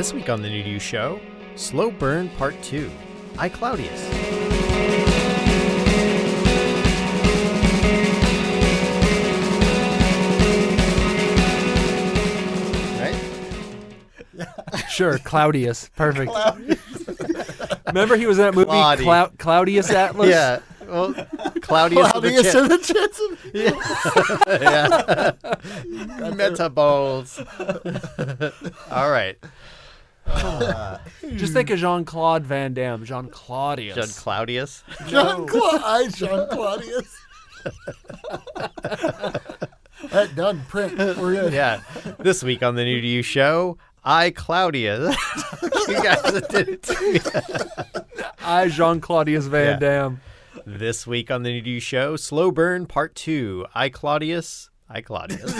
This week on the New to You Show, Slow Burn Part 2, I, Claudius. Right? Sure, Claudius. Perfect. Remember he was in that movie, Claudius Atlas? Yeah. Well, Claudius to the chance. Yeah. Metaballs. All right. Just think of Jean-Claude Van Damme. Jean-Claudius. John Claudius. John Claudius. All right, done. Print. We're good. Yeah. This week on the New to You Show, I, Claudius. You guys did it to me. I, Jean-Claudius Van Damme. This week on the New to You Show, Slow Burn Part 2, I, Claudius. I, Claudius.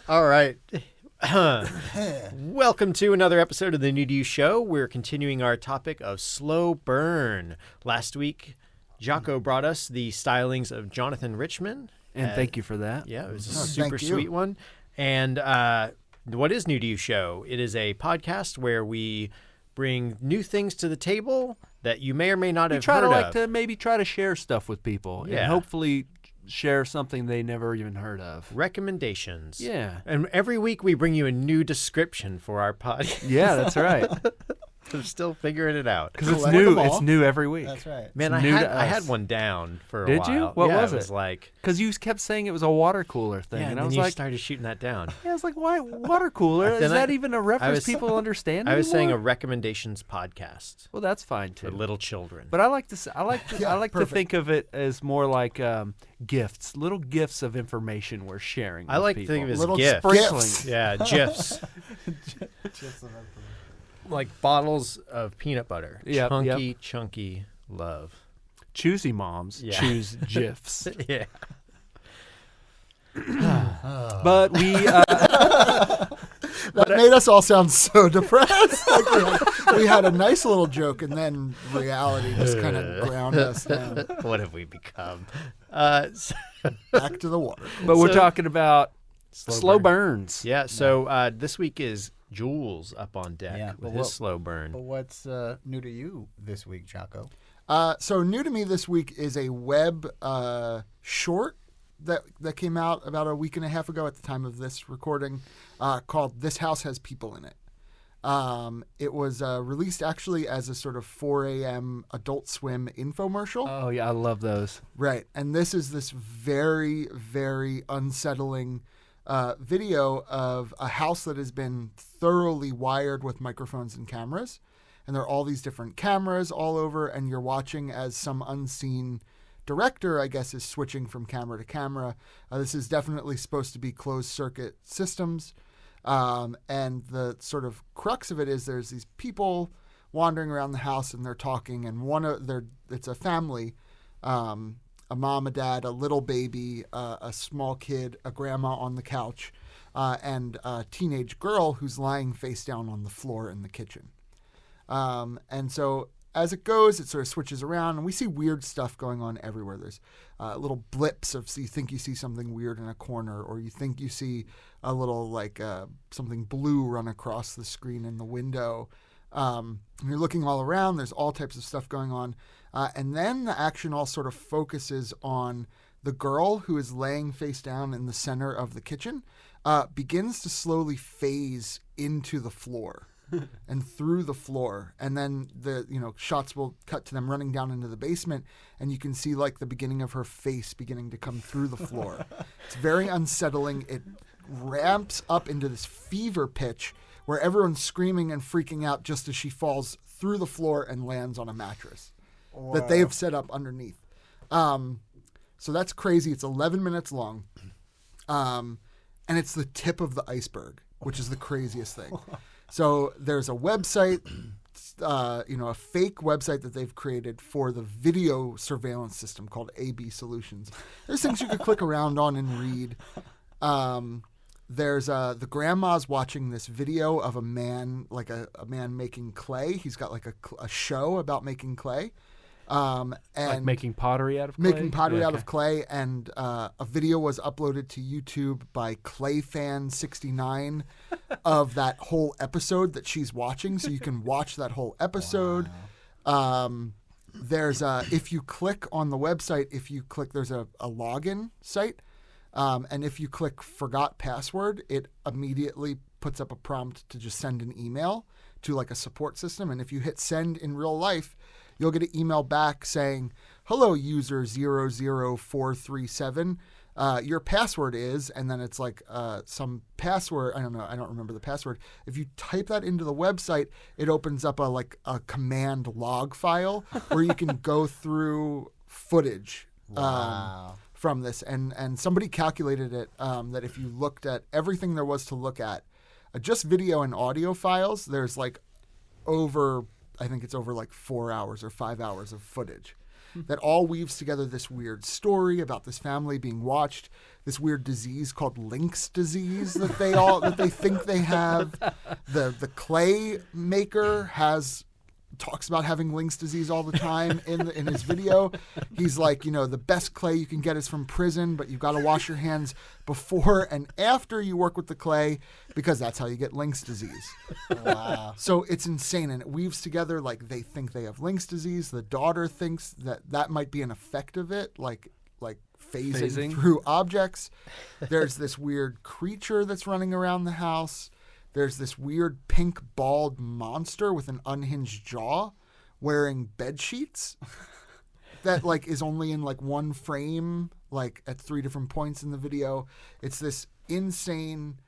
All right. Welcome to another episode of the New to You Show. We're continuing our topic of slow burn. Last week, Jaco brought us the stylings of Jonathan Richman. And thank you for that. Yeah, it was a super sweet one. And what is New to You Show? It is a podcast where we bring new things to the table that you may or may not have heard of. Try to share stuff with people. Yeah. And hopefully share something they never even heard of. Recommendations. Yeah. And every week we bring you a new description for our podcast. Yeah, that's right. I'm still figuring it out. Because it's new. It's new every week. That's right. Man, I had one down for a while. Did you? What was it? It was like... Because you kept saying it was a water cooler thing. Yeah, and and I then was you like, started shooting that down. yeah, I was like, why water cooler? Is that even a reference people understand I was saying a anymore? recommendations podcast Well, that's fine too. for little children. But I like to perfect. think of it as more like gifts, little gifts of information we're sharing. I with like to people. think of it as Little gifts. sprinkling. Yeah, GIFs. Like bottles of peanut butter. Yep, Chunky love. Choosy moms choose gifs. Yeah. But we That made us all sound so depressed. Like we had a nice little joke, and then reality just kind of ground us down. What have we become? Back to the water. but we're So- talking about slow burn. burns. Yeah, so this week is Jules up on deck Yeah, with but his slow burn. But what's new to you this week, Jaco? So new to me this week is a web short that came out about a week and a half ago at the time of this recording, called "This House Has People in It." It was released actually as a sort of 4 a.m. Adult Swim infomercial. Oh yeah, I love those. Right, and this is this very, very unsettling video of a house that has been thoroughly wired with microphones and cameras. And there are all these different cameras all over, and you're watching as some unseen director, I guess, is switching from camera to camera. This is definitely supposed to be closed-circuit systems. And the sort of crux of it is there's these people wandering around the house, and they're talking, and it's a family, a mom, a dad, a little baby, a small kid, a grandma on the couch, and a teenage girl who's lying face down on the floor in the kitchen. And so as it goes, it sort of switches around, and we see weird stuff going on everywhere. There's little blips of, so you think you see something weird in a corner, or you think you see a little something blue run across the screen in the window. And you're looking all around. There's all types of stuff going on. And then the action all sort of focuses on the girl who is laying face down in the center of the kitchen, begins to slowly phase into the floor and through the floor. And then the shots will cut to them running down into the basement, and you can see like the beginning of her face beginning to come through the floor. It's very unsettling. It ramps up into this fever pitch where everyone's screaming and freaking out just as she falls through the floor and lands on a mattress that they've set up underneath. So that's crazy. It's 11 minutes long. And it's the tip of the iceberg, which is the craziest thing. So there's a website, a fake website that they've created for the video surveillance system called AB Solutions. There's things you could click around on and read. There's the grandma's watching this video of a man, like a man making clay. He's got like a show about making clay. And like making pottery out of clay? Making pottery out of clay. And a video was uploaded to YouTube by ClayFan69 of that whole episode that she's watching. So you can watch that whole episode. Wow. There's if you click on the website, there's a login site. And if you click forgot password, it immediately puts up a prompt to just send an email to like a support system. And if you hit send in real life, you'll get an email back saying, hello, user 00437. Your password is, and then it's like some password. I don't know. I don't remember the password. If you type that into the website, it opens up a command log file where you can go through footage. Wow. From this. And somebody calculated it that if you looked at everything there was to look at, just video and audio files, there's like over 4 hours or 5 hours of footage that all weaves together this weird story about this family being watched, this weird disease called Lynx disease that they think they have. The clay maker talks about having Lynx disease all the time in his video. He's like, the best clay you can get is from prison, but you've got to wash your hands before and after you work with the clay because that's how you get Lynx disease. Wow. So it's insane, and it weaves together like they think they have Lynx disease. The daughter thinks that might be an effect of it, like phasing through objects. There's this weird creature that's running around the house. There's this weird pink bald monster with an unhinged jaw wearing bed sheets that is only in one frame, at 3 different points in the video. It's this insane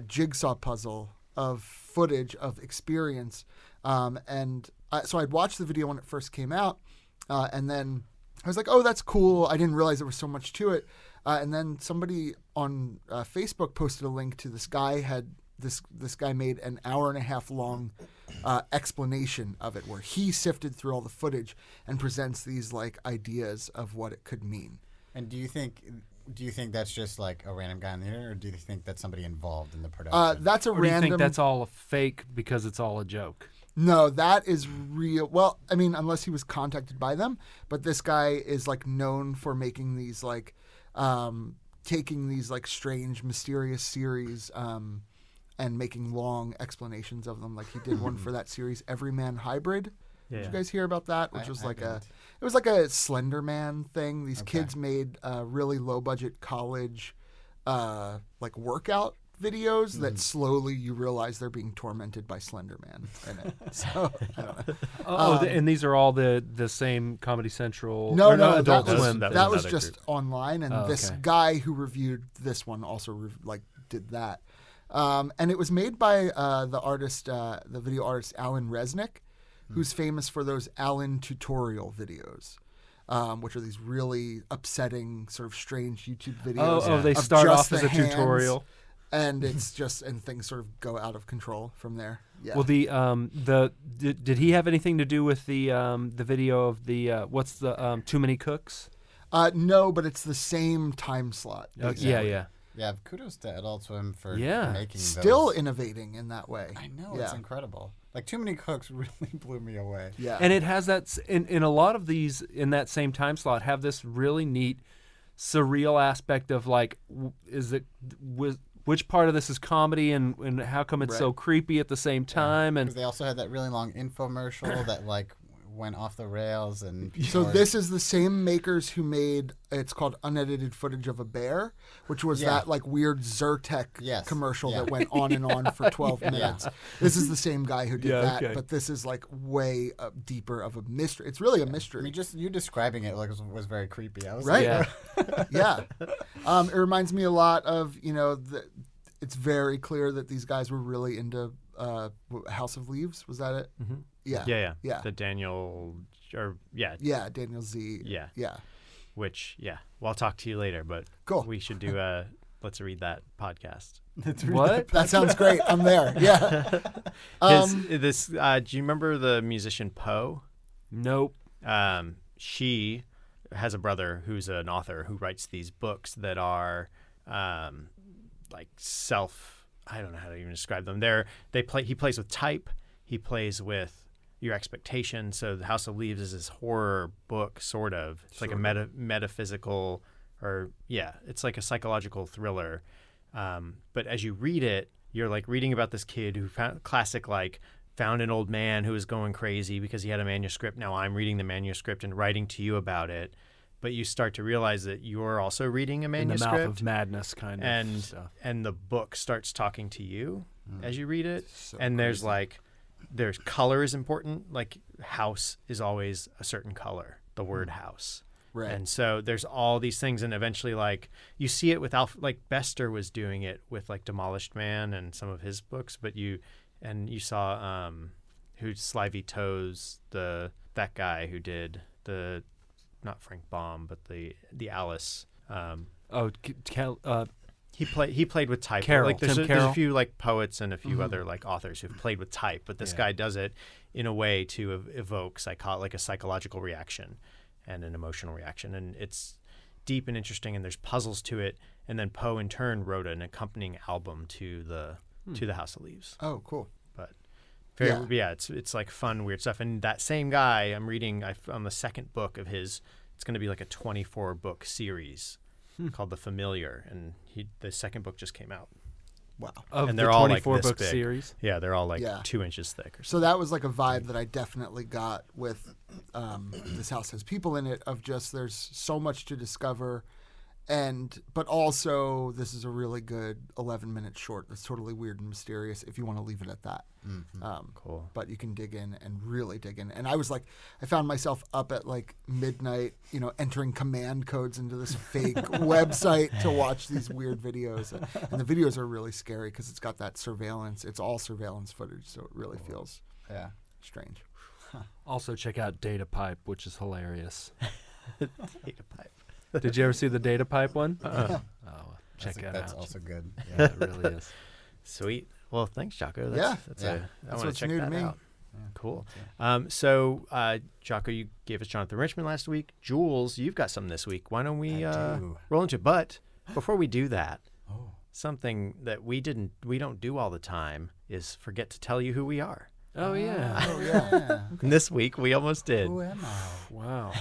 jigsaw puzzle of footage, of experience. So I'd watched the video when it first came out, and then I was like, oh, that's cool. I didn't realize there was so much to it. And then somebody on Facebook posted a link to this guy This guy made an 1.5 hour long explanation of it where he sifted through all the footage and presents these ideas of what it could mean. And do you think that's just a random guy on the internet, or do you think that's somebody involved in the production? That's a or random. Do you think that's all a fake because it's all a joke? No, that is real. Well, I mean, unless he was contacted by them, but this guy is known for making these taking these strange, mysterious series. And making long explanations of them. He did one for that series, Everyman Hybrid. Did you guys hear about that? Which was it was like a Slender Man thing. These kids made really low budget college workout videos that slowly you realize they're being tormented by Slender Man in it. So I don't know. And these are all the same Comedy Central. No, Adult Swim. That was just group. Online, and this guy who reviewed this one also did that. And it was made by the video artist Alan Resnick, who's famous for those Alan tutorial videos, which are these really upsetting, sort of strange YouTube videos. They start off as a tutorial, and it's just and things sort of go out of control from there. Yeah. Well, did he have anything to do with the video of the Too Many Cooks? No, but it's the same time slot. Yeah. Yeah, kudos to Adult Swim for making still those. innovating in that way. I know, it's incredible. Too Many Cooks really blew me away. Yeah. And it has that, in a lot of these, in that same time slot, have this really neat, surreal aspect of which part of this is comedy and how come it's so creepy at the same time. Because they also had that really long infomercial that went off the rails. And so this is the same makers who made, it's called Unedited Footage of a Bear, which was that weird Zyrtec commercial that went on and on for 12 minutes. This is the same guy who did that, but this is way deeper of a mystery. It's really a mystery. I mean, just you describing it was very creepy. I was right? Yeah. It reminds me a lot of, it's very clear that these guys were really into House of Leaves. Was that it? Mm-hmm. Yeah. The Daniel, Daniel Z. Yeah. Which, well, I'll talk to you later, but cool. We should do Let's Read That podcast. What? That sounds great. I'm there. Yeah. Do you remember the musician Poe? Nope. She has a brother who's an author who writes these books that are I don't know how to even describe them. He plays with type. He plays with your expectation. So the House of Leaves is this horror book, sort of. It's like a metaphysical, or it's like a psychological thriller. But as you read it, you're like reading about this kid who found an old man who was going crazy because he had a manuscript. Now I'm reading the manuscript and writing to you about it. But you start to realize that you're also reading a manuscript. In the mouth of madness kind of stuff. And the book starts talking to you as you read it. So and crazy. there's color is important. Like house is always a certain color, the word house. Right. And so there's all these things, and eventually, like, you see it with like Bester was doing it with like Demolished Man and some of his books, but you saw who Slivy Toes, that guy who did the, not Frank Baum, but the Alice. He played with type. Carroll. Like there's Tim a Carroll. few like poets and a few other like authors who've played with type, but this guy does it in a way to evoke like a psychological reaction and an emotional reaction, and it's deep and interesting, and there's puzzles to it. And then Poe in turn wrote an accompanying album to the House of Leaves. Oh, cool. But it's like fun, weird stuff. And that same guy, I'm reading on the second book of his. It's going to be like a 24 book series called The Familiar, and the second book just came out. Wow. Of And the they're all like 24 this book big. series. Yeah, they're all like 2 inches thick or something. So that was like a vibe that I definitely got with This House Has People in It, of just there's so much to discover, but also this is a really good 11-minute short that's totally weird and mysterious if you want to leave it at that. Cool. But you can dig in and really dig in. And I found myself up at like midnight, entering command codes into this fake website to watch these weird videos. And the videos are really scary because it's got that surveillance. It's all surveillance footage, so it really feels strange. Also check out Data Pipe, which is hilarious. Data pipe. Did you ever see the Data Pipe one? Check that That's out. also good. Yeah, it really is. Sweet. Well, thanks, Jocko. Yeah. I want to what's check new to that me. out. Cool. So, Jocko, you gave us Jonathan Richman last week. Jules, you've got something this week. Why don't we roll into it? But before we do that, something that we don't do all the time is forget to tell you who we are. Oh, yeah. Oh, yeah. And this week, we almost did. Who am I? Wow.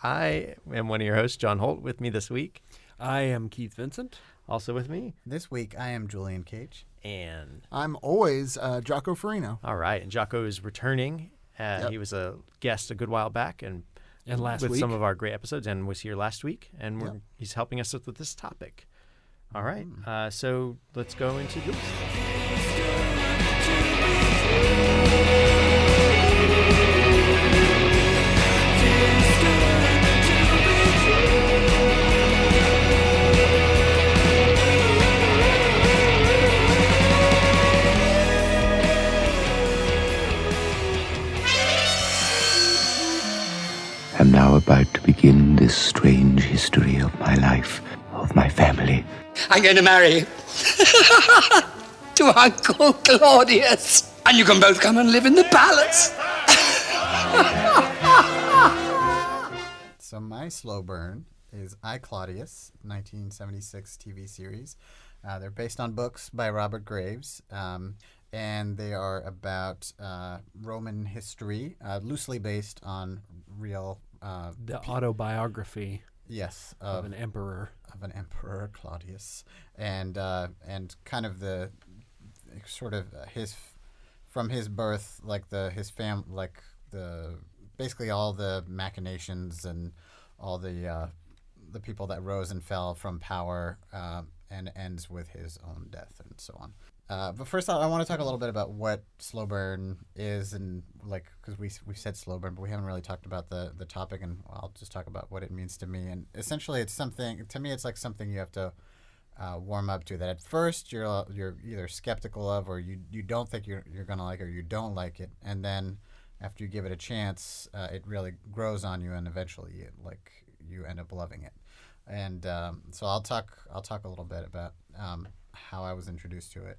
I am one of your hosts, John Holt. With me this week, I am Keith Vincent. also with me, This week I am Julian Cage. and I'm always Jocko Farino. all right, and Jocko is returning. He was a guest a good while back, and last with week. some of our great episodes, and was here last week, and he's helping us with this topic. All right, so let's go into Jules. Am now about to begin this strange history of my life, of my family. I'm going to marry to Uncle Claudius. And you can both come and live in the palace. So my slow burn is I, Claudius, 1976 TV series. They're based on books by Robert Graves, and they are about Roman history, loosely based on real... The autobiography yes, of an emperor. Of an Emperor Claudius, and kind of the sort of from his birth, like basically all the machinations and all the people that rose and fell from power, and ends with his own death and so on. But first, I want to talk a little bit about what slow burn is, and because we've said slow burn, but we haven't really talked about the topic, and I'll just talk about what it means to me. And essentially, it's something to me. It's like something you have to warm up to. That at first you're either skeptical of, or you don't think you're gonna like it, or you don't like it, and then after you give it a chance, it really grows on you, and eventually you end up loving it. And so I'll talk a little bit about how I was introduced to it,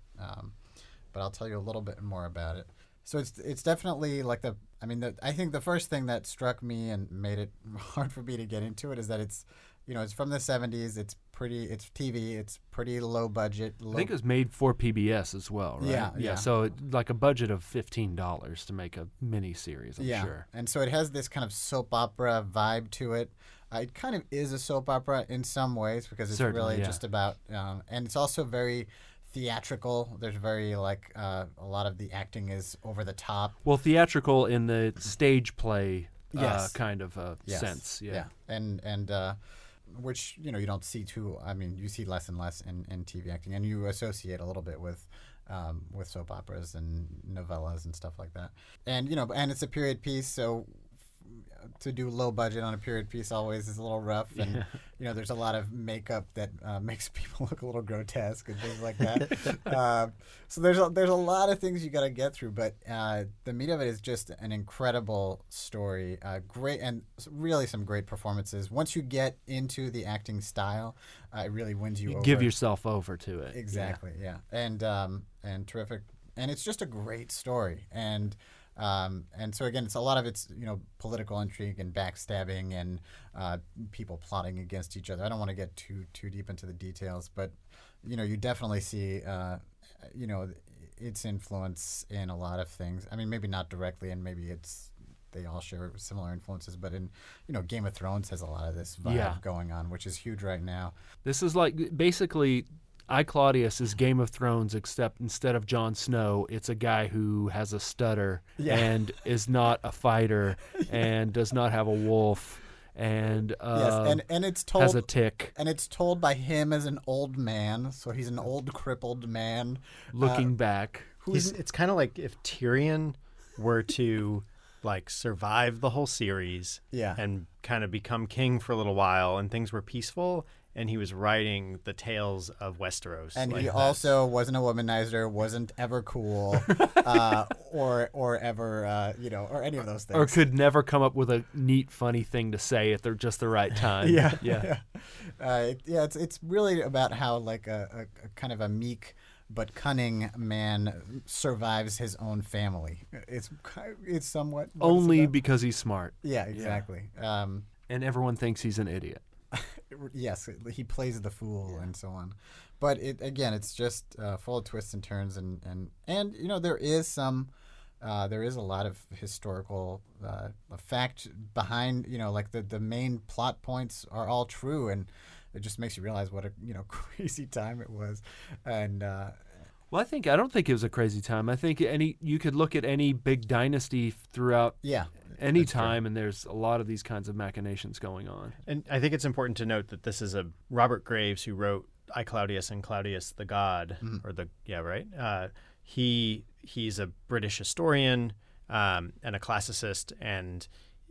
but I'll tell you a little bit more about it. So it's definitely I think the first thing that struck me and made it hard for me to get into it is that it's from the 70s. It's It's TV. It's pretty low budget. I think it was made for PBS as well, right? Yeah. So like a budget of $15 to make a mini series, I'm sure. And so it has this kind of soap opera vibe to it. It kind of is a soap opera in some ways because it's really just about, and it's also very theatrical. There's very a lot of the acting is over the top. Well, theatrical in the stage play kind of Yes. sense. Yeah. And which you don't see too. I mean, you see less and less in TV acting, and you associate a little bit with soap operas and novellas and stuff like that. And and it's a period piece, so to do low budget on a period piece always is a little rough, and there's a lot of makeup that makes people look a little grotesque and things like that. So there's a lot of things you got to get through, but the meat of it is just an incredible story, great, and really some great performances. Once you get into the acting style, it really wins you over. Give yourself over to it. Exactly, yeah. And terrific, and it's just a great story, and so again, a lot of it's political intrigue and backstabbing and people plotting against each other. I don't want to get too deep into the details, but you definitely see its influence in a lot of things. I mean, maybe not directly, and maybe they all share similar influences, but in Game of Thrones has a lot of this vibe going on, which is huge right now. This is like basically Claudius is Game of Thrones, except instead of Jon Snow, it's a guy who has a stutter and is not a fighter and does not have a wolf and and it's told, has a tick. And it's told by him as an old man, so he's an old crippled man looking back. It's kind of like if Tyrion were to survive the whole series and kind of become king for a little while and things were peaceful, and he was writing the tales of Westeros. And he also wasn't a womanizer, wasn't ever cool, or ever, or any of those things. Or could never come up with a neat, funny thing to say at just the right time. It's really about how a kind of a meek but cunning man survives his own family. It's somewhat only because he's smart. Yeah, exactly. And everyone thinks he's an idiot. Yes, he plays the fool and so on, but it's just full of twists and turns, and there is a lot of historical fact behind the main plot points are all true, and it just makes you realize what a crazy time it was, and. Well, I don't think it was a crazy time. I think you could look at any big dynasty throughout any time, and there's a lot of these kinds of machinations going on. And I think it's important to note that this is a Robert Graves who wrote I, Claudius and Claudius the God, he's a British historian and a classicist, and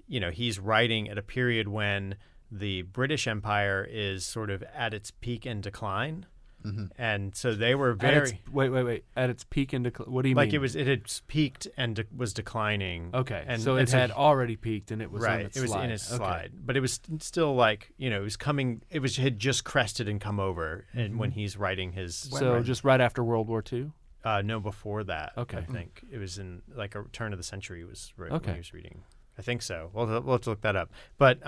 he's writing at a period when the British Empire is sort of at its peak and decline. Mm-hmm. And so they were very wait. At its peak and what do you mean? It had peaked and was declining. Okay, and so it had already peaked and it was right. On its it was slide. in its slide, but it was still it was coming. Had just crested and come over, and when he's writing his just right after World War II. No, before that. Okay, I think it was in a turn of the century was when he was reading. I think so. We'll have to look that up, but.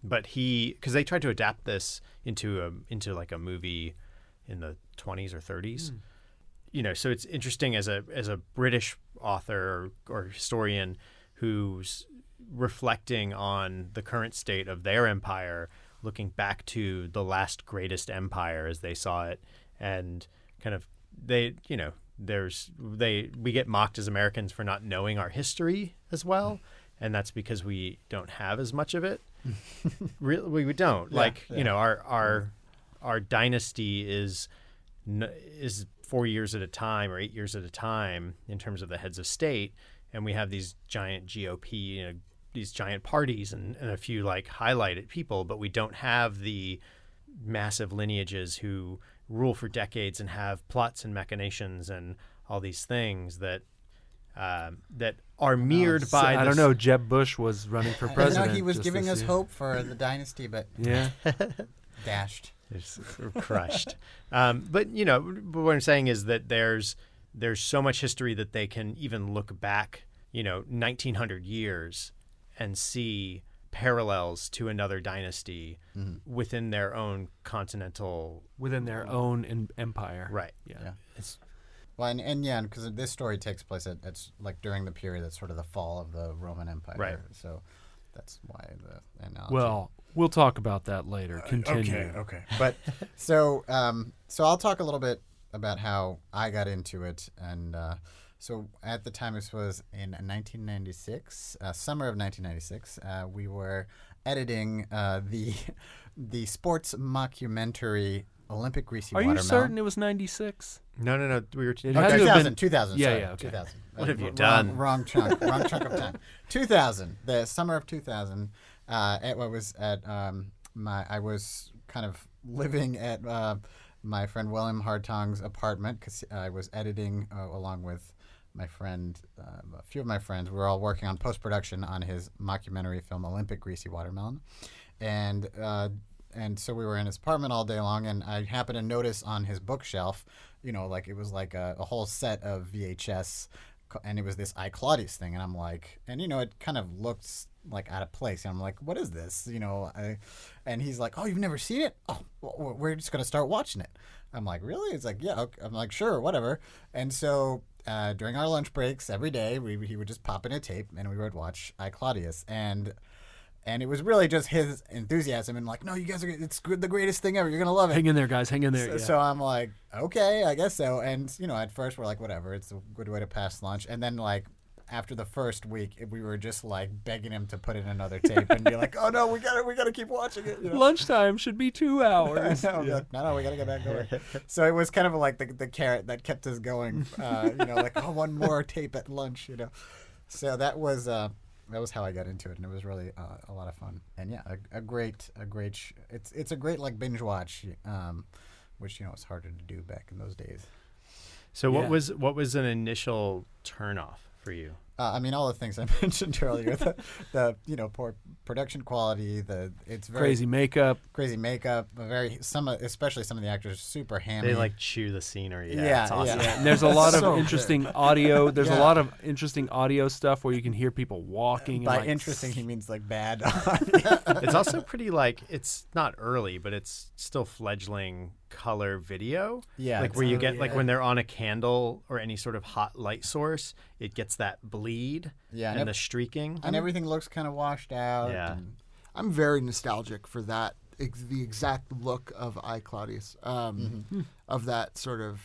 But because they tried to adapt this into a movie in the 20s or 30s, so it's interesting as a British author or historian who's reflecting on the current state of their empire, looking back to the last greatest empire as they saw it, and kind of we get mocked as Americans for not knowing our history as well, and that's because we don't have as much of it. Really, we don't. Our dynasty is 4 years at a time or 8 years at a time in terms of the heads of state, and we have these giant GOP, these giant parties and a few highlighted people, but we don't have the massive lineages who rule for decades and have plots and machinations and all these things that are mirrored by. I don't know. Jeb Bush was running for president. He was giving us hope for the dynasty, but dashed. It's crushed. But what I'm saying is that there's so much history that they can even look back, 1900 years and see parallels to another dynasty within their own continental. Within their own empire. Right. Yeah. It's well, and because this story takes place it's like during the period that's sort of the fall of the Roman Empire. Right. So that's why the analogy. Well, we'll talk about that later. Continue. Okay. But so I'll talk a little bit about how I got into it, and so at the time, this was in 1996, summer of 1996. We were editing the sports mockumentary Olympic Greasy Are Watermelon. you certain it was 96? No. We were. It had to have 2000, been- 2000. Yeah, sorry, yeah, okay. 2000. What have you done? Wrong chunk of time. 2000, the summer of 2000. I was kind of living at my friend William Hartong's apartment because I was editing along with my friend, a few of my friends. We were all working on post-production on his mockumentary film Olympic Greasy Watermelon, and so we were in his apartment all day long, and I happened to notice on his bookshelf, like it was like a whole set of VHS, and it was this Claudius thing, and I'm like, and it kind of looks like out of place, and I'm like, what is this? And he's like, oh, you've never seen it? Oh, well, we're just gonna start watching it. I'm like, really? It's like, yeah. Okay. I'm like, sure, whatever. And so during our lunch breaks every day, he would just pop in a tape, and we would watch Claudius, and it was really just his enthusiasm and like, no, you guys it's the greatest thing ever. You're gonna love it. Hang in there, guys. Hang in there. So I'm like, okay, I guess so. And at first we're like, whatever, it's a good way to pass lunch. And then like after the first week, we were just like begging him to put in another tape and be like, oh no, we gotta keep watching it. Lunchtime should be 2 hours. Like, no, we gotta get back to work. So it was kind of like the carrot that kept us going. Like, oh, one more tape at lunch. So that was how I got into it, and it was really a lot of fun. And yeah, it's a great like binge watch, which it's harder to do back in those days. So what was an initial turnoff for you? I mean, all the things I mentioned earlier, the poor production quality, it's very Crazy makeup, especially some of the actors are super hammy. They like chew the scenery. Yeah, it's awesome. yeah. And there's a lot So of good. interesting audio. There's Yeah. a lot of interesting audio stuff where you can hear people walking. By and interesting, he means like bad. It's also pretty like, it's not early, but it's still fledgling color video. Yeah, like where you get like yeah. when they're on a candle or any sort of hot light source, it gets that bleed Yeah, and and the streaking. and everything looks kind of washed out. Yeah. and- I'm very nostalgic for that, the exact look of Claudius, of that sort of,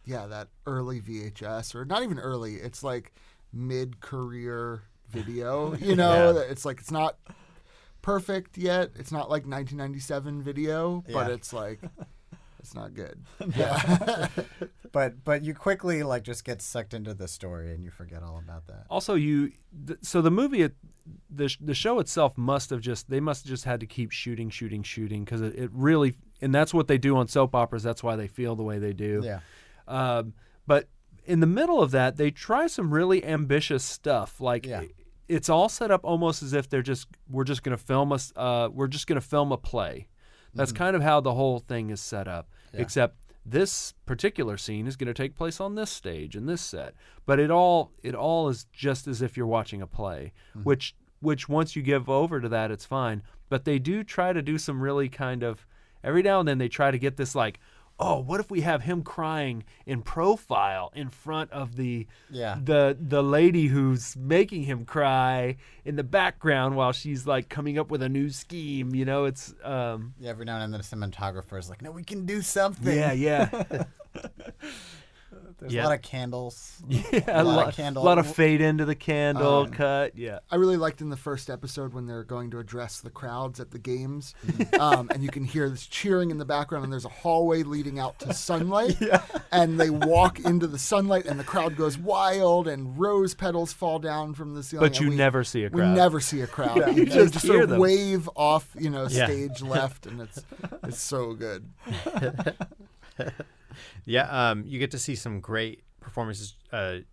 that early VHS, or not even early. It's like mid-career video. Yeah. It's like it's not perfect yet. It's not like 1997 video, but Yeah. it's like it's not good. But you quickly like just get sucked into the story and you forget all about that. Also, so the movie, the show itself must have just had to keep shooting because it really, and that's what they do on soap operas. That's why they feel the way they do. Yeah. But in the middle of that, they try some really ambitious stuff. Like Yeah. it's all set up almost as if we're just going to film a play. That's kind of how the whole thing is set up. Yeah. Except this particular scene is going to take place on this stage and this set. But it all is just as if you're watching a play, which once you give over to that, it's fine. But they do try to do some really kind of, every now and then they try to get this like, oh, what if we have him crying in profile in front of the lady who's making him cry in the background while she's like coming up with a new scheme, It's Yeah, every now and then the cinematographer is like, no, we can do something. yeah. There's Yeah. a lot of candles. A lot of fade into the candle cut. Yeah. I really liked in the first episode when they're going to address the crowds at the games, and you can hear this cheering in the background, and there's a hallway leading out to sunlight, and they walk into the sunlight, and the crowd goes wild, and rose petals fall down from the ceiling. But you never see a We crowd. never see a crowd. Yeah, You you just just hear sort of them. wave off, Yeah. stage left, and it's so good. Yeah, you get to see some great performances.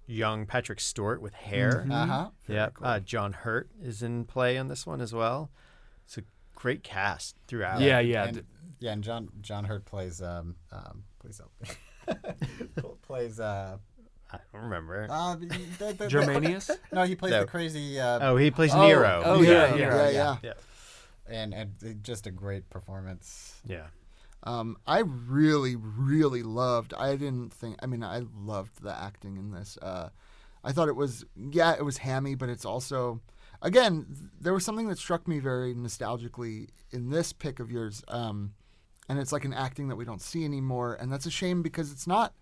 Young Patrick Stewart with hair. Uh-huh. Yeah, John Hurt is in play on this one as well. It's a great cast throughout. Yeah. And John Hurt plays plays I don't remember. Germanius? No, he plays No. the crazy. He plays Nero. Oh, yeah. And just a great performance. Yeah. I really, really loved. I loved the acting in this. I thought it was hammy, but it's also, again, there was something that struck me very nostalgically in this pick of yours, and it's like an acting that we don't see anymore, and that's a shame because it's not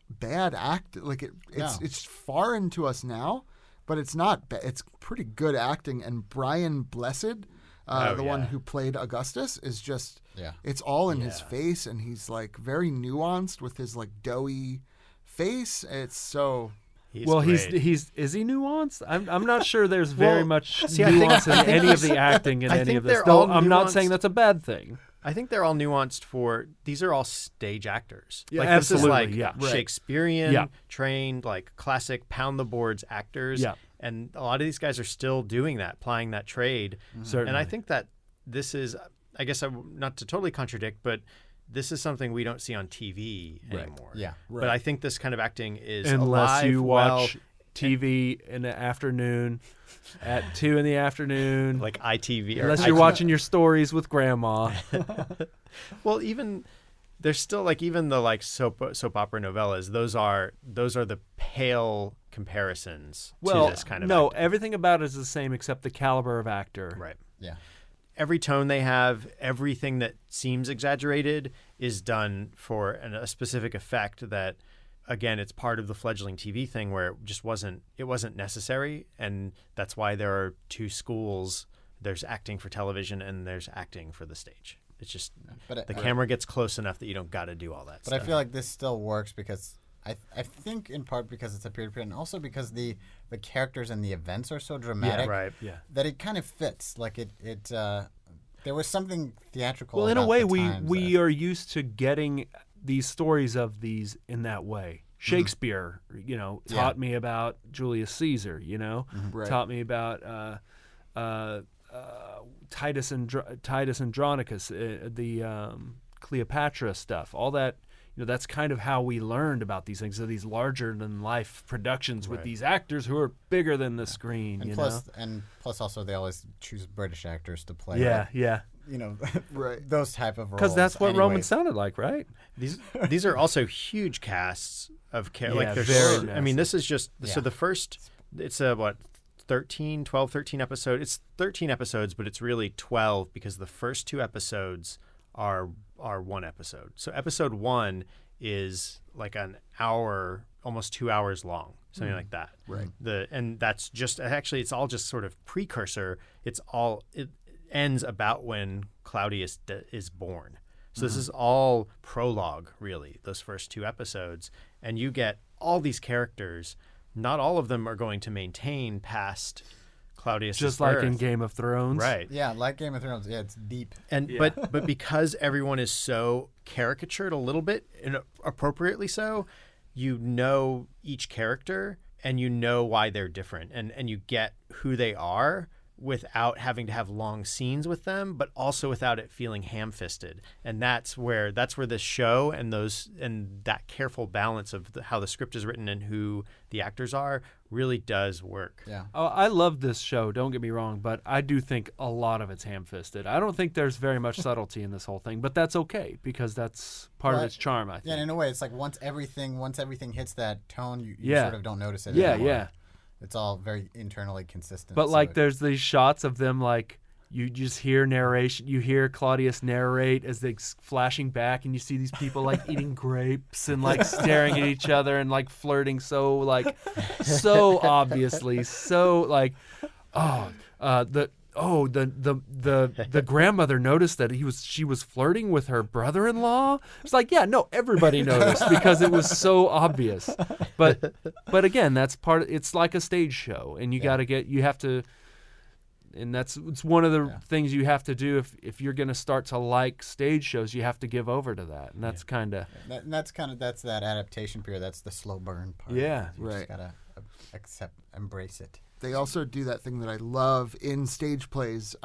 bad act. Like it's foreign to us now, but it's not. It's pretty good acting, and Brian Blessed. The one who played Augustus is just, it's all in his face, and he's like very nuanced with his like doughy face. It's so. Is he nuanced? I'm not sure there's very much nuance in I think any of the acting in any of this. they're Though all I'm not nuanced. saying that's a bad thing. I think they're all nuanced for, these are all stage actors. Yeah, like absolutely, this is like yeah. Shakespearean trained, like classic pound the boards actors. Yeah. And a lot of these guys are still doing that, plying that trade. Certainly. And I think that this is, I guess, not to totally contradict, but this is something we don't see on TV anymore. Yeah. But I think this kind of acting is Unless alive, you watch well, TV in the afternoon at 2 in the afternoon. like ITV. Unless you're watching your stories with grandma. Well, even there's still like even the like soap opera novellas. Those are the pale comparisons to this kind of acting. Everything about it is the same except the caliber of actor. Right. Yeah. Every tone they have, everything that seems exaggerated is done for a specific effect that, again, it's part of the fledgling TV thing where it wasn't necessary. And that's why there are two schools. There's acting for television and there's acting for the stage. It's just the camera gets close enough that you don't got to do all that stuff. But I feel like this still works because I think in part because it's a period and also because the characters and the events are so dramatic that it kind of fits. Like it there was something theatrical. Well, in a about way, the we are used to getting these stories of these in that way. Shakespeare, taught me about Julius Caesar. Taught me about Titus Andronicus, the Cleopatra stuff. All that. That's kind of how we learned about these things. So these larger than life productions with these actors who are bigger than the screen. And plus also they always choose British actors to play. Those type of roles. Because that's what Roman sounded like, right? These are also huge casts of characters. Very I mean, this is just so the first. It's a 13 episodes. It's 13 episodes, but it's really 12 because the first two episodes are one episode. So episode 1 is like an hour, almost 2 hours long, something like that. Right. And that's just actually it's all just sort of precursor. It ends about when Claudius is born. So this is all prologue, really. Those first 2 episodes, and you get all these characters. Not all of them are going to maintain past Claudius' just birth. like in Game of Thrones, right? Yeah, like Game of Thrones. Yeah, it's deep. And but because everyone is so caricatured a little bit, and appropriately so, you know each character and you know why they're different, and you get who they are without having to have long scenes with them, but also without it feeling ham-fisted. And that's where this show and that careful balance of how the script is written and who the actors are really does work. Yeah. Oh, I love this show, don't get me wrong, but I do think a lot of it's ham-fisted. I don't think there's very much subtlety in this whole thing, but that's okay because that's part of its charm, I think. Yeah, and in a way, it's like once everything hits that tone, you sort of don't notice it anymore. Yeah. It's all very internally consistent. But there's these shots of them you just hear narration. You hear Claudius narrate as they flashing back, and you see these people eating grapes and staring at each other and flirting so obviously the grandmother noticed that she was flirting with her brother-in-law. It's everybody noticed because it was so obvious. But again, that's it's like a stage show, and it's one of the things you have to do if you're going to start to like stage shows. You have to give over to that, and that's kind of that's that adaptation period. That's the slow burn part. Yeah, you just gotta embrace it. They also do that thing that I love in stage plays,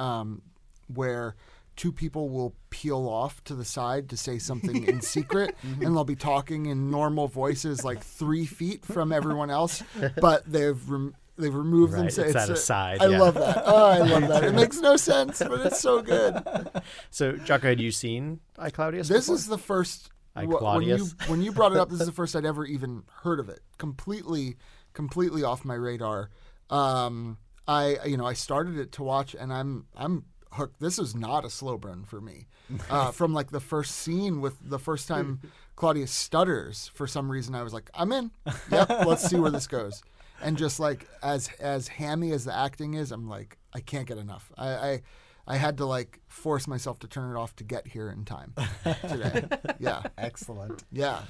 where two people will peel off to the side to say something in secret, and they'll be talking in normal voices like 3 feet from everyone else, but they've removed them. Right, it's at a side. I love that. Oh, I love that. It makes no sense, but it's so good. So, Jocko, had you seen I, Claudius This before? is the first. I, Claudius? When you brought it up, this is the first I'd ever even heard of it. Completely off my radar. I started it to watch, and I'm hooked. This is not a slow burn for me. From like the first scene with the first time Claudius stutters, for some reason I was like, I'm in. Yep, let's see where this goes. And just like as hammy as the acting is, I'm like, I can't get enough. I had to like force myself to turn it off to get here in time today. Yeah, Excellent. yeah.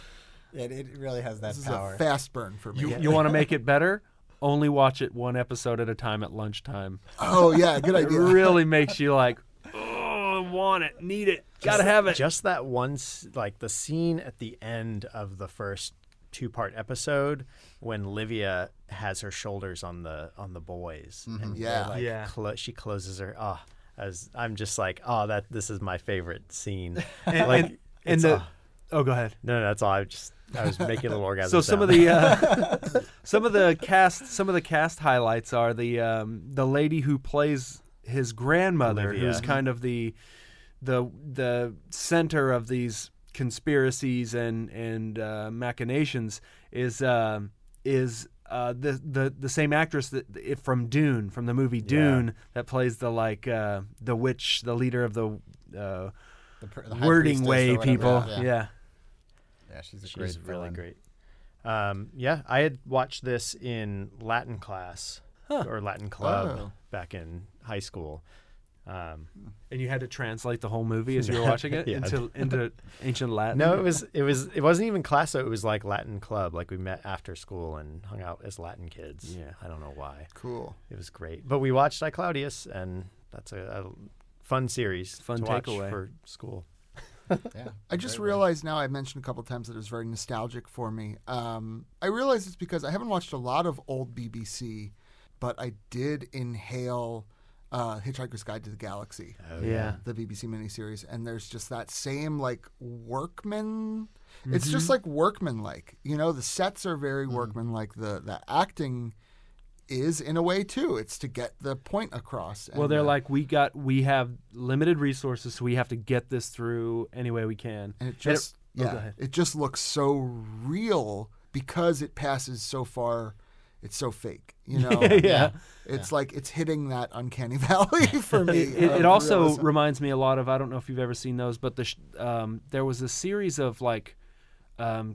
It really has that This power. is a fast burn for me. You want to make it better? Only watch it one episode at a time at lunchtime. Oh yeah, good It idea. really makes you like, oh, I want it, need it, gotta have it. Just that once, like the scene at the end of the first 2-part episode when Livia has her shoulders on the boys. And Yeah. like Yeah. she closes her. I'm just like, this is my favorite scene. And, like, and it's, oh, go ahead. no, that's all. I was making a little orgasm. So some of sound. the some of the cast highlights are the lady who plays his grandmother, Olivia. who's kind of the center of these conspiracies and machinations, is the same actress from Dune, from the movie Dune, that plays the witch, the leader of the The high wording priestess or way whatever. people. Yeah, she's a great She's really villain. great. I had watched this in Latin class or Latin club Oh. back in high school. And you had to translate the whole movie as you were watching it Yeah. into ancient Latin. No, it wasn't even class. So it was like Latin club. Like we met after school and hung out as Latin kids. Yeah. I don't know why. Cool. It was great. But we watched I, Claudius, and that's a fun series. Fun to watch takeaway. for school. Yeah, I just very realized now, I mentioned a couple of times that it was very nostalgic for me. I realized it's because I haven't watched a lot of old BBC, but I did inhale Hitchhiker's Guide to the Galaxy, Oh, Yeah. the BBC miniseries, and there's just that same like workman. It's just like workman-like. You know, the sets are very workman-like. The acting is in a way too. It's to get the point across. Well, And, they're like, we have limited resources, so we have to get this through any way we can. and it just go ahead. it just looks so real because it passes so far. It's so fake, you know. Yeah. It's like it's hitting that uncanny valley for me. It of also realism. reminds me a lot of, I don't know if you've ever seen those, but there was a series of like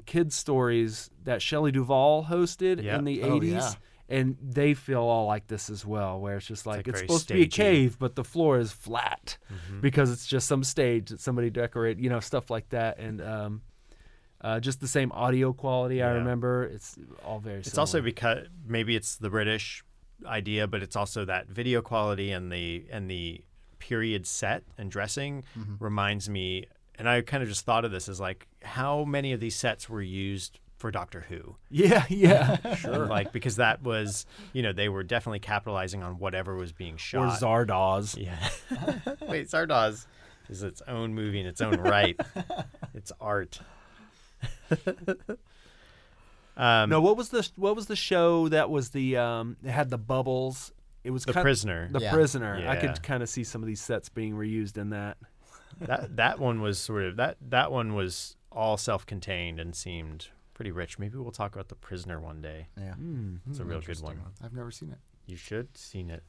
kids stories that Shelley Duvall hosted Yeah. in the Oh, 80s. yeah. And they feel all like this as well, where it's just like, it's very supposed to be a stagey. cave, but the floor is flat because it's just some stage that somebody decorated, stuff like that. And just the same audio quality, I Yeah. remember. It's all very It's similar. also because maybe it's the British idea, but it's also that video quality and the period set and dressing reminds me. And I kind of just thought of this as like how many of these sets were used for Doctor Who. Yeah. Sure. Like because that was, they were definitely capitalizing on whatever was being Or shot. Zardoz. Yeah. Wait, Zardoz is its own movie in its own right. It's art. No, what was the show that was the it had the bubbles? It was The kind Prisoner. The Yeah. Prisoner. I Yeah. could kind of see some of these sets being reused in that. That one was sort of that one was all self-contained and seemed pretty rich. Maybe we'll talk about The Prisoner one day. Yeah. It's a real good one. I've never seen it. You should seen it.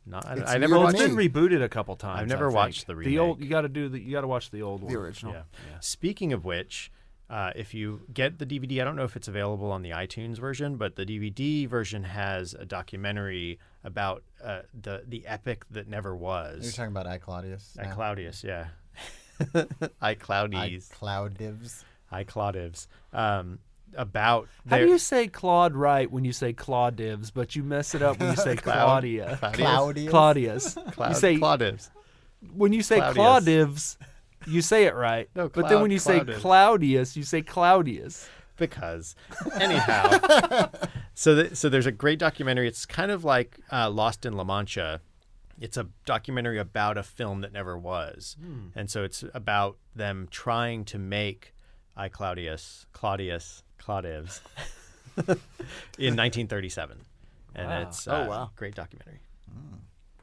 It's I never new to watched me. It's been rebooted a couple times. I've never I think. watched the The old. remake. You got to watch the old one. The original. Yeah. Speaking of which, if you get the DVD, I don't know if it's available on the iTunes version, but the DVD version has a documentary about the epic that never was. You're talking about I, Claudius. I, now? Claudius, yeah. I, Claudius. Claudivs. I, Claudius. About How do their- you say Claude right when you say Claudivs, but you mess it up when you say Claudia? Claudius. You say Claudius. when you say Claudius. Claudivs, you say it right. No, but then when you say Claudius. Claudius, you say Claudius. Because anyhow, so there's a great documentary. It's kind of like Lost in La Mancha, It's a documentary about a film that never was. And so it's about them trying to make Claudius in 1937. And Wow. it's wow. great documentary.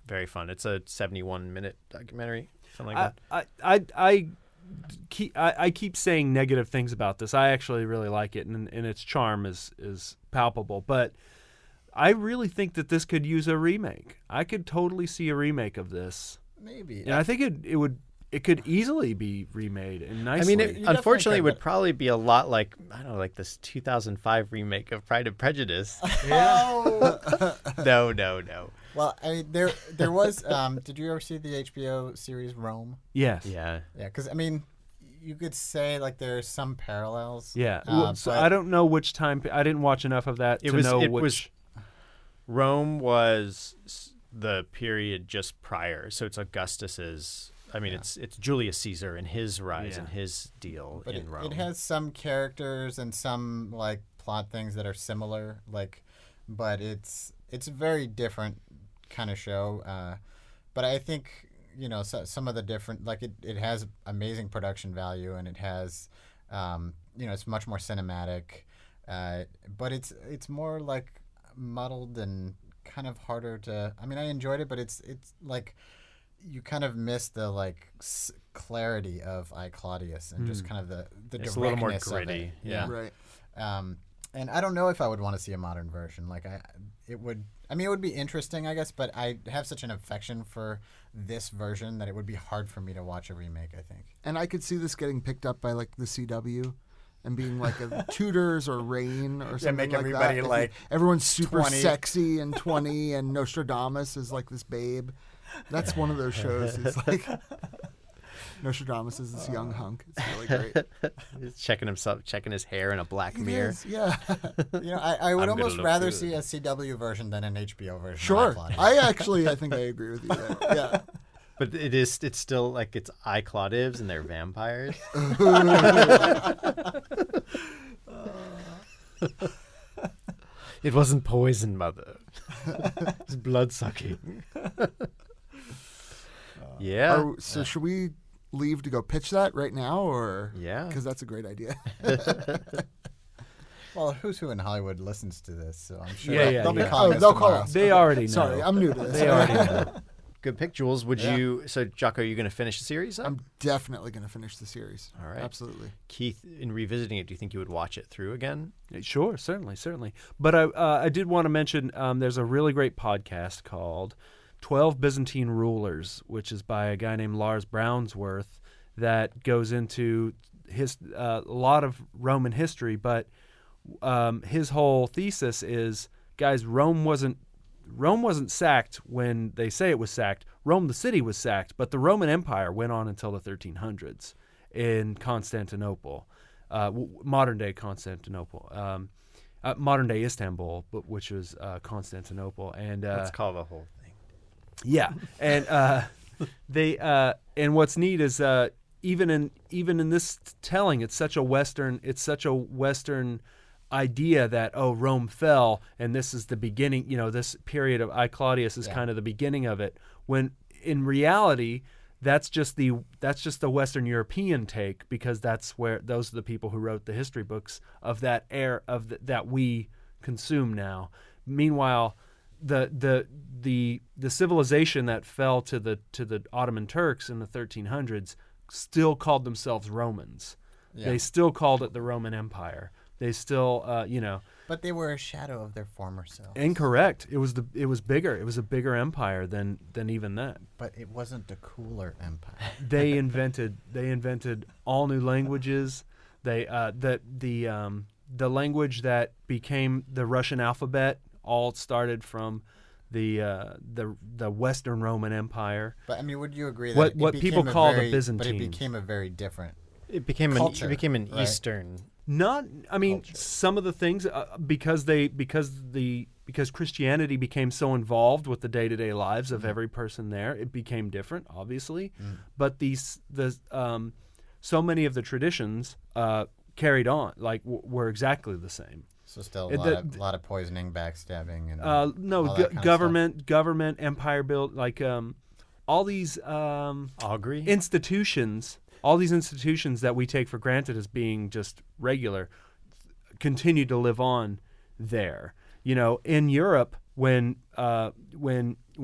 Very fun. It's a 71-minute documentary, something like that. I keep saying negative things about this. I actually really like it, and its charm is palpable. But I really think that this could use a remake. I could totally see a remake of this. Maybe. And I think it could easily be remade and nicely. I mean, You unfortunately, it definitely would probably be a lot like, I don't know, like this 2005 remake of Pride and Prejudice. Oh. No. Well, I mean, there was. Did you ever see the HBO series Rome? yes. Yeah. Yeah, because I mean, you could say like there's some parallels. Yeah. So but- I don't know which time. I didn't watch enough of that to know which. Rome was the period just prior. So it's Augustus's. I mean, it's Julius Caesar and his rise and his deal But in Rome. it has some characters and some like plot things that are similar, like, but it's a very different kind of show. But I think some of the different, like it has amazing production value, and it has it's much more cinematic, but it's more like muddled and kind of harder to. I mean, I enjoyed it, but it's like. You kind of miss the like clarity of Claudius and just kind of the It's directness a little more of it. gritty. Yeah. Right. And I don't know if I would want to see a modern version. Like it would be interesting, I guess, but I have such an affection for this version that it would be hard for me to watch a remake, I think. And I could see this getting picked up by like the CW and being like a Tudors or Reign or something make like everybody, that. like, Everyone's super 20. sexy and 20 and Nostradamus is like this babe. That's one of those shows. It's like Nostradamus is this young hunk. It's really great. He's checking his hair in a black It mirror. is, yeah. I would I'm gonna almost look rather through see a CW version than an HBO version. Sure. Of Claudius. I think I agree with you there. Yeah. But it's still like it's Claudius and they're vampires. It wasn't poison, mother. It's blood sucking. Yeah. So should we leave to go pitch that right now, or Yeah. Because that's a great idea. Well, who's who in Hollywood listens to this, so I'm sure Yeah, they'll be yeah. calling Oh, us they'll call tomorrow. us. They already know. Sorry, I'm new to this. They already know. Good pick, Jules. Would Yeah. you? So, Jocko, are you going to finish the series? Up? I'm definitely going to finish the series. All right. Absolutely. Keith, in revisiting it, do you think you would watch it through again? Sure, certainly. But I did want to mention there's a really great podcast called 12 Byzantine Rulers, which is by a guy named Lars Brownsworth that goes into a lot of Roman history. But his whole thesis is, guys, Rome wasn't sacked when they say it was sacked. Rome, the city, was sacked, but the Roman Empire went on until the 1300s in Constantinople, modern-day Constantinople, modern-day Istanbul, which was Constantinople. And Let's call the whole thing. yeah, and and what's neat is even in this telling, it's such a Western idea that Rome fell and this is the beginning. This period of Claudius is kind of the beginning of it. When in reality, that's just the Western European take, because those are the people who wrote the history books of that era that we consume now. Meanwhile, the civilization that fell to the Ottoman Turks in the 1300s still called themselves Romans. Yeah. They still called it the Roman Empire. They still, But they were a shadow of their former selves. incorrect. It was bigger. It was a bigger empire than even that. But it wasn't a cooler empire. They invented all new languages. They the language that became the Russian alphabet all started from the Western Roman Empire. But I mean, would you agree that What it people became call the But it Byzantines. became a very different. It became Culture, an right? Eastern. Some of the things because Christianity became so involved with the day-to-day lives of every person there, it became different, obviously. But so many of the traditions carried on, were exactly the same. So still The- a lot of poisoning, backstabbing, and no, all that kind of government, empire build, like all these Augury? institutions, all these institutions that we take for granted as being just regular, continue to live on there. You know, in Europe, when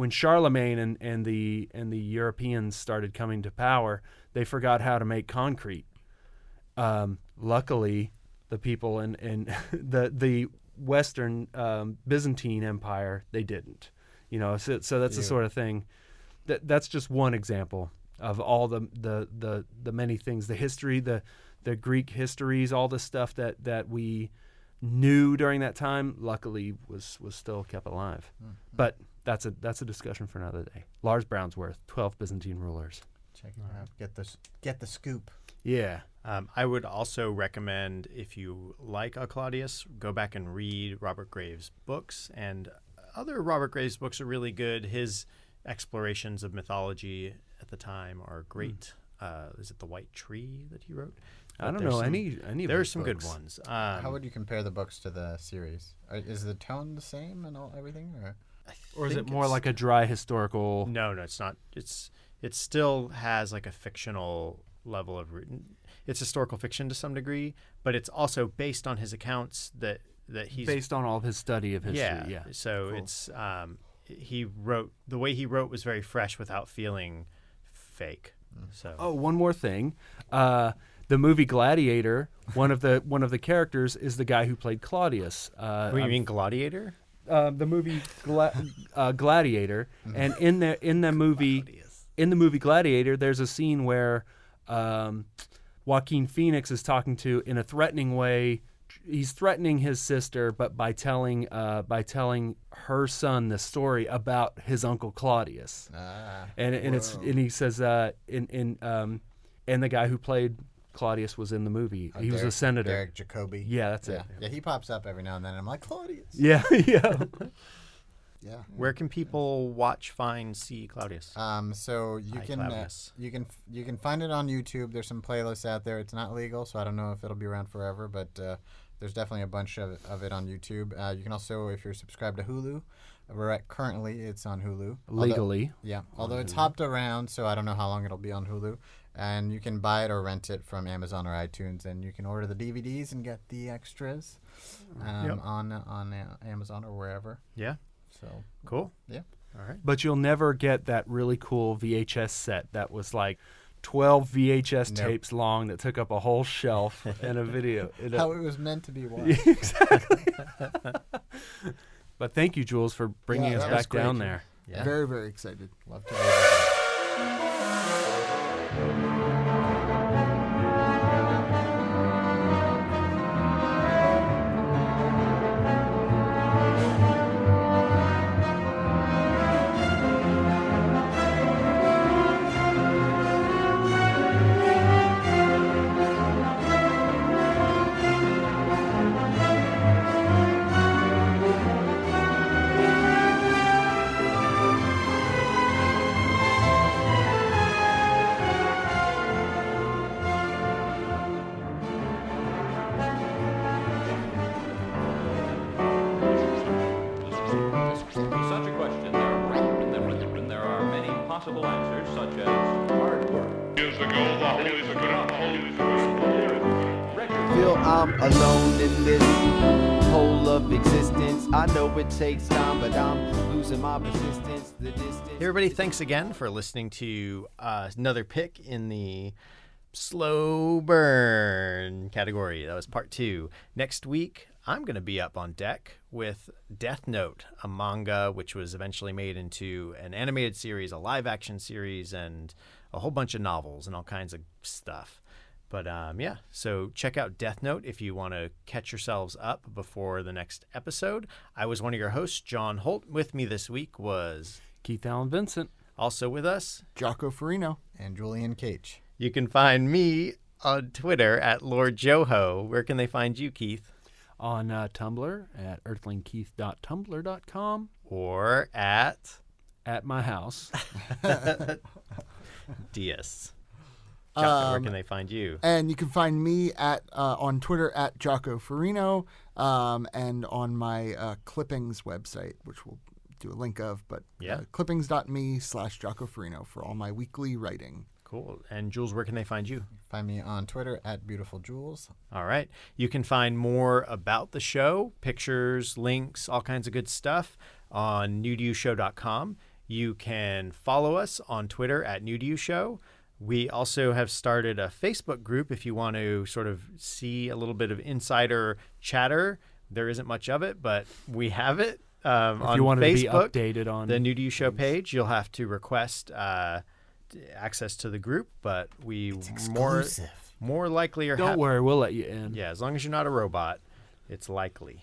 Charlemagne and the Europeans started coming to power, they forgot how to make concrete. Luckily, the people in the Western Byzantine Empire, they didn't. You know, so that's the sort of thing. That's just one example of all the many things, the history, the Greek histories, all the stuff that we knew during that time. Luckily, was still kept alive. But that's a discussion for another day. Lars Brownsworth, 12 Byzantine rulers. Check it out. Get the scoop. Yeah. I would also recommend, if you like Claudius, go back and read Robert Graves' books. And other Robert Graves' books are really good. His explorations of mythology at the time are great. Is it The White Tree that he wrote? I don't know any of There are his some books. good ones. How would you compare the books to the series? Is the tone the same and everything, Or is it think more it's- like a dry historical? No, it's not. It still has like a fictional level of it's historical fiction to some degree, but it's also based on his accounts that he's Based on all of his study of history. Yeah. So Cool. it's the way he wrote was very fresh without feeling fake. So Oh, one more thing. The movie Gladiator, one of the characters is the guy who played Claudius. what do you mean Gladiator? The movie Gladiator, and in the movie Gladiator, there's a scene where Joaquin Phoenix is talking to, in a threatening way. He's threatening his sister, but by telling her son the story about his uncle Claudius, and he says and the guy who played Claudius was in the movie. He was a senator. Derek Jacobi. Yeah, that's it. Yeah, he pops up every now and then. And I'm like, Claudius. Yeah, yeah. Yeah. Where can people watch, find, see Claudius? So you Hi, can Claudius. you can find it on YouTube. There's some playlists out there. It's not legal, so I don't know if it'll be around forever, but there's definitely a bunch of it on YouTube. You can also, if you're subscribed to Hulu, currently it's on Hulu. Legally. Although it's hopped around, so I don't know how long it'll be on Hulu. And you can buy it or rent it from Amazon or iTunes, and you can order the DVDs and get the extras on Amazon or wherever. Yeah. So Cool. yeah. All right. But you'll never get that really cool VHS set that was like 12 VHS Nope. tapes long that took up a whole shelf and a video. How it was meant to be watched. Exactly. But thank you, Jules, for bringing Yeah, us that was back down great. there. Yeah. Very, very excited. Love to revisit. Such a question, there are many possible answers, such as hard work. Feel I'm alone in this whole of existence. I know it takes time, but I'm losing my persistence. The distance. Hey everybody, thanks again for listening to another pick in the slow burn category. That was part 2. Next week, I'm going to be up on deck with Deathnote, a manga which was eventually made into an animated series, a live-action series, and a whole bunch of novels and all kinds of stuff. But yeah, so check out Deathnote if you want to catch yourselves up before the next episode. I was one of your hosts, John Holt. With me this week was Keith Allen Vincent. also with us. Jocko Farino. And Julian Cage. You can find me on Twitter at Lord Joho. Where can they find you, Keith? On Tumblr at earthlingkeith.tumblr.com. Or at At my house. Diaz. Jocko, where can they find you? And you can find me at on Twitter at Jaco Farino, and on my Clippings website, which we'll do a link of, but clippings.me/Jaco Farino for all my weekly writing. Cool. And Jules, where can they find you? Find me on Twitter at BeautifulJules. All right. You can find more about the show, pictures, links, all kinds of good stuff on newtoyoushow.com. You can follow us on Twitter at newtoyoushow. We also have started a Facebook group if you want to sort of see a little bit of insider chatter. There isn't much of it, but we have it. If you want to be Facebook, updated on the New to You Show page, you'll have to request access to the group, but more likely are Don't worry, we'll let you in. Yeah, as long as you're not a robot, it's likely.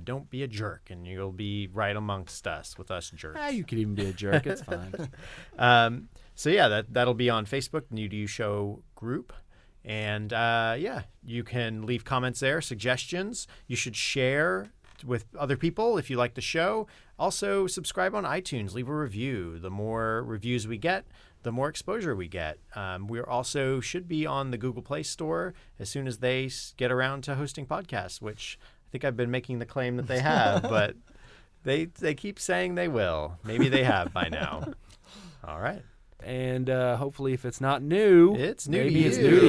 Don't be a jerk, and you'll be right amongst us with us jerks. You could even be a jerk. It's fine. So yeah, that'll be on Facebook, New to You Show group. And you can leave comments there, suggestions. You should share with other people if you like the show. Also, subscribe on iTunes, leave a review. The more reviews we get, the more exposure we get. We also should be on the Google Play Store as soon as they get around to hosting podcasts, which I think I've been making the claim that they have, but they keep saying they will. Maybe they have by now. All right. And hopefully if it's not new, it's new maybe to it's you. new to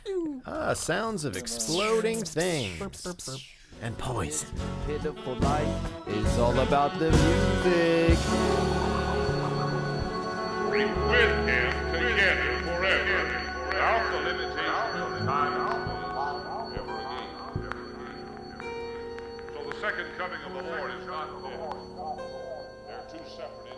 you. Sounds of exploding things and poison. Pitiful life is all about the music. Be with him together forever, without the limitation of time ever again. So the second coming of the Lord is not dead. They're two separate